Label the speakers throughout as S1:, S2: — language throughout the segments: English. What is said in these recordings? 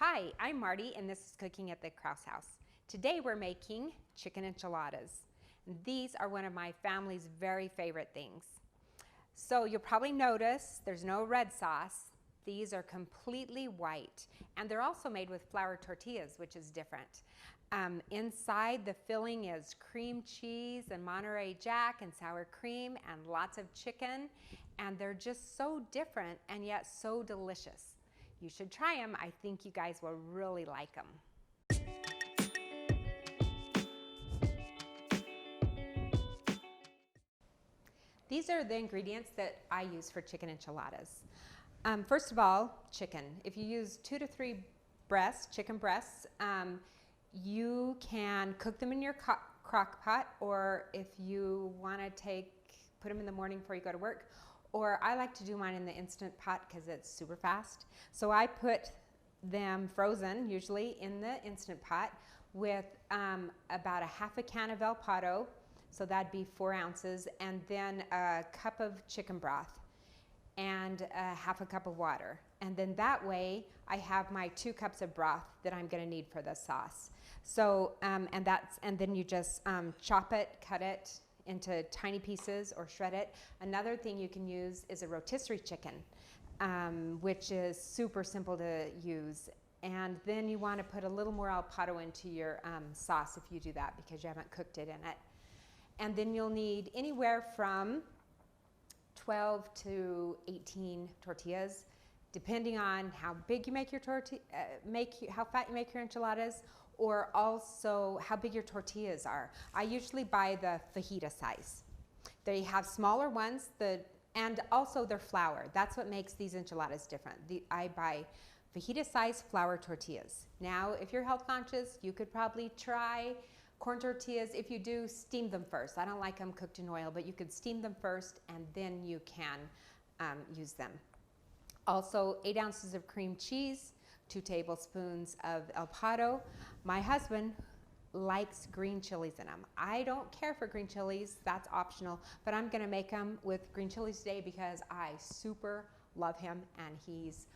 S1: Hi, I'm Marty and this is Cooking at the Kraus House. Today we're making chicken enchiladas. These are one of my family's very favorite things. So you'll probably notice there's no red sauce. These are completely white, and they're also made with flour tortillas, which is different. Inside the filling is cream cheese and Monterey Jack and sour cream and lots of chicken, and they're just so different and yet so delicious. You should try them. I think you guys will really like them. These are the ingredients that I use for chicken enchiladas. First of all, chicken. If you use 2 to 3 chicken breasts, you can cook them in your crock pot, or if you want to put them in the morning before you go to work, or I like to do mine in the Instant Pot because it's super fast. So I put them frozen, usually in the Instant Pot, with about a half a can of El Pato, so that'd be 4 ounces, and then a cup of chicken broth and a half a cup of water. And then that way I have my 2 cups of broth that I'm gonna need for the sauce. So, and then you just chop it, cut it into tiny pieces or shred it. Another thing you can use is a rotisserie chicken, which is super simple to use. And then you wanna put a little more El Pato into your sauce if you do that, because you haven't cooked it in it. And then you'll need anywhere from 12 to 18 tortillas, depending on how big you make your how fat you make your enchiladas, or also how big your tortillas are. I usually buy the fajita size. They have smaller ones, and also their flour. That's what makes these enchiladas different. I buy fajita size flour tortillas. Now, if you're health conscious, you could probably try corn tortillas. If you do, steam them first. I don't like them cooked in oil, but you could steam them first and then you can use them. Also, 8 ounces of cream cheese, 2 tablespoons of El Pato. My husband likes green chilies in them. I don't care for green chilies, that's optional, but I'm gonna make them with green chilies today because I super love him, and he's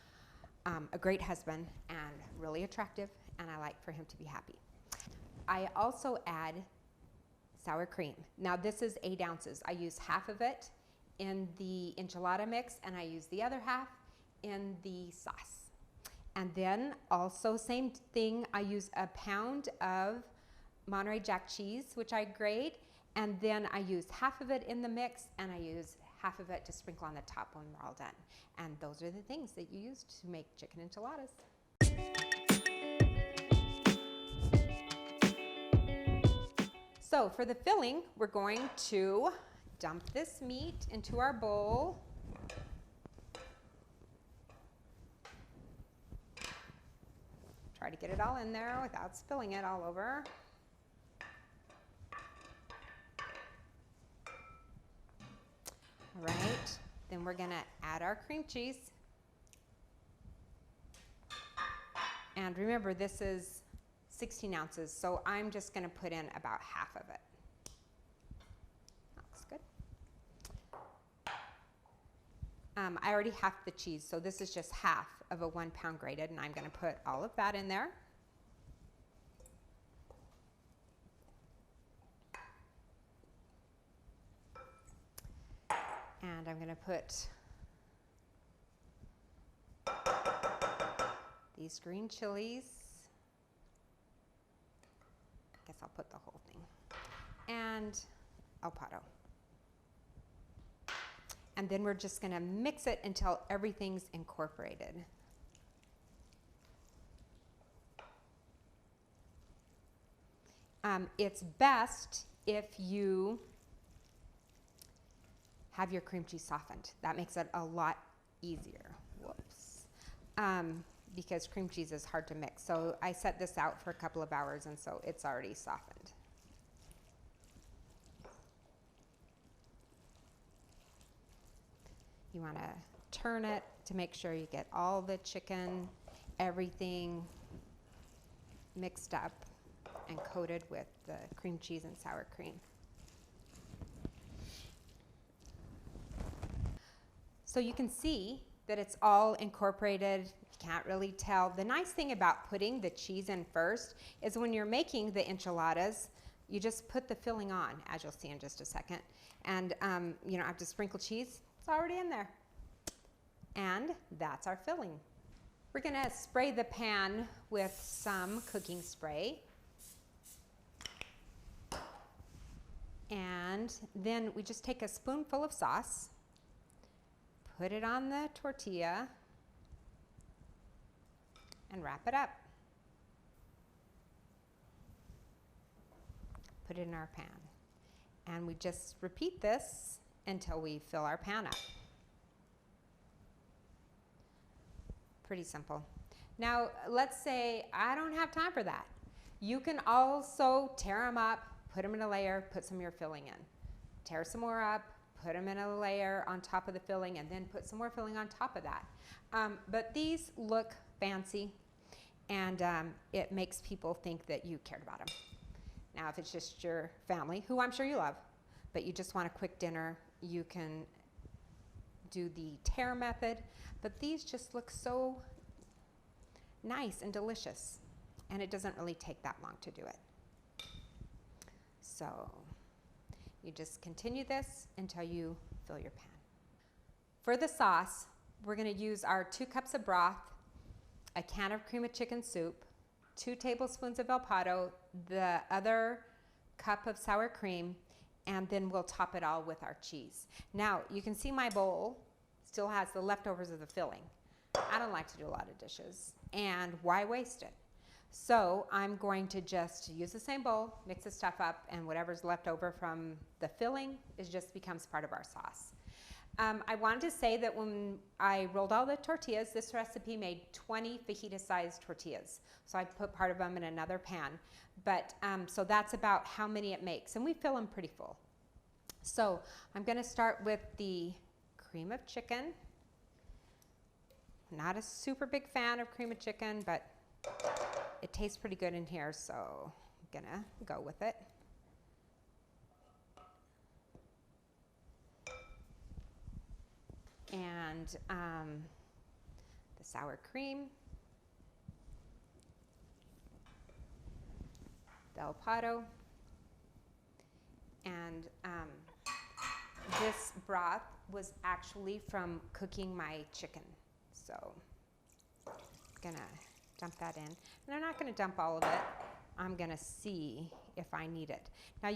S1: a great husband and really attractive, and I like for him to be happy. I also add sour cream. Now this is 8 ounces. I use half of it in the enchilada mix, and I use the other half in the sauce. And then also same thing, I use a pound of Monterey Jack cheese, which I grate, and then I use half of it in the mix, and I use half of it to sprinkle on the top when we're all done. And those are the things that you use to make chicken enchiladas. So for the filling, we're going to dump this meat into our bowl. Try to get it all in there without spilling it all over. All right, then we're gonna add our cream cheese. And remember, this is 16 ounces, so I'm just gonna put in about half of it. That looks good. I already halved the cheese, so this is just half of a 1 pound grated, and I'm gonna put all of that in there. And I'm gonna put these green chilies. I guess I'll put the whole thing. And El Pato. And then we're just gonna mix it until everything's incorporated. It's best if you have your cream cheese softened. That makes it a lot easier. Whoops. Because cream cheese is hard to mix. So I set this out for a couple of hours, and so it's already softened. You want to turn it to make sure you get all the chicken, everything mixed up and coated with the cream cheese and sour cream. So you can see that it's all incorporated. You can't really tell. The nice thing about putting the cheese in first is when you're making the enchiladas, you just put the filling on, as you'll see in just a second. And you don't have to sprinkle cheese. It's already in there. And that's our filling. We're gonna spray the pan with some cooking spray. And then we just take a spoonful of sauce, put it on the tortilla, and wrap it up. Put it in our pan. And we just repeat this until we fill our pan up. Pretty simple. Now, let's say I don't have time for that. You can also tear them up, put them in a layer, put some of your filling in. Tear some more up, put them in a layer on top of the filling, and then put some more filling on top of that. But these look fancy, and it makes people think that you cared about them. Now, if it's just your family, who I'm sure you love, but you just want a quick dinner, you can do the tear method. But these just look so nice and delicious, and it doesn't really take that long to do it. So you just continue this until you fill your pan. For the sauce, we're going to use our 2 cups of broth, a can of cream of chicken soup, 2 tablespoons of Pato, the other cup of sour cream, and then we'll top it all with our cheese. Now, you can see my bowl still has the leftovers of the filling. I don't like to do a lot of dishes, and why waste it? So I'm going to just use the same bowl, mix the stuff up, and whatever's left over from the filling just becomes part of our sauce. I wanted to say that when I rolled all the tortillas, this recipe made 20 fajita-sized tortillas. So I put part of them in another pan. But so that's about how many it makes, and we fill them pretty full. So I'm going to start with the cream of chicken. Not a super big fan of cream of chicken, but it tastes pretty good in here, so I'm gonna go with it. And the sour cream, the Pato, and this broth was actually from cooking my chicken. So I'm gonna dump that in. And I'm not gonna dump all of it. I'm gonna see if I need it. Now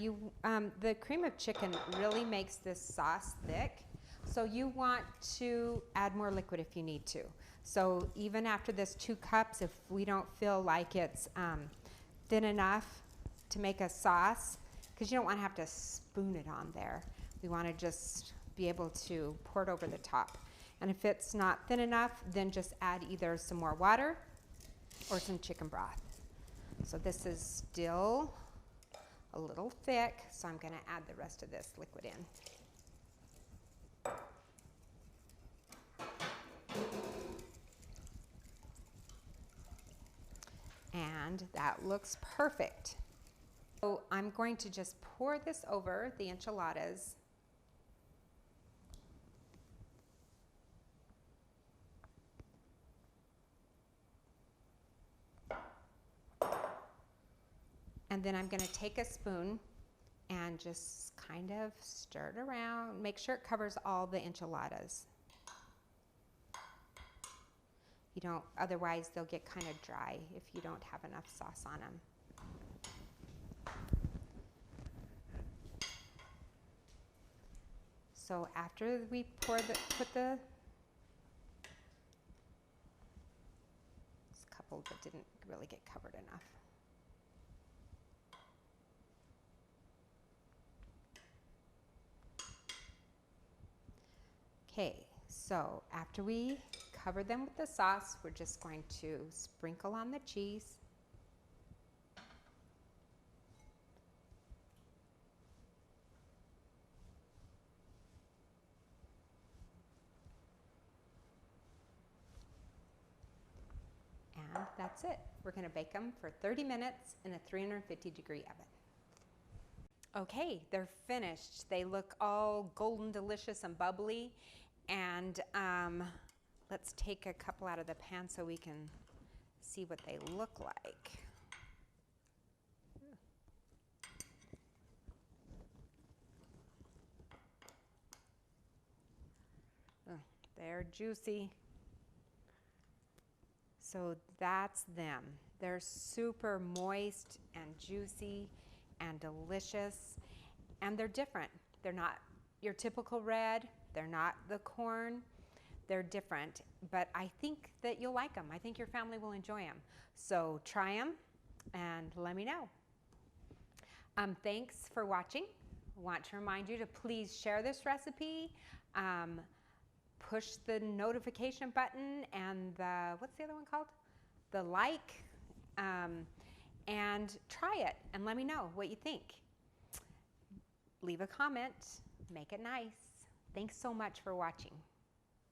S1: the cream of chicken really makes this sauce thick. So you want to add more liquid if you need to. So even after this 2 cups, if we don't feel like it's thin enough to make a sauce, because you don't want to have to spoon it on there. We want to just be able to pour it over the top. And if it's not thin enough, then just add either some more water or some chicken broth. So this is still a little thick, so I'm going to add the rest of this liquid in. And that looks perfect. So I'm going to just pour this over the enchiladas. And then I'm going to take a spoon and just kind of stir it around. Make sure it covers all the enchiladas. You don't, otherwise they'll get kind of dry if you don't have enough sauce on them. So after we put the couple that didn't really get covered enough. Okay, so after we cover them with the sauce, we're just going to sprinkle on the cheese. And that's it. We're going to bake them for 30 minutes in a 350-degree oven. Okay, they're finished. They look all golden, delicious, and bubbly. And Let's take a couple out of the pan so we can see what they look like. They're juicy. So that's them. They're super moist and juicy and delicious, and they're different. They're not your typical red. They're not the corn. They're different, but I think that you'll like them. I think your family will enjoy them. So try them and let me know. Thanks for watching. I want to remind you to please share this recipe. Push the notification button and the, what's the other one called? The like, and try it and let me know what you think. Leave a comment, make it nice. Thanks so much for watching.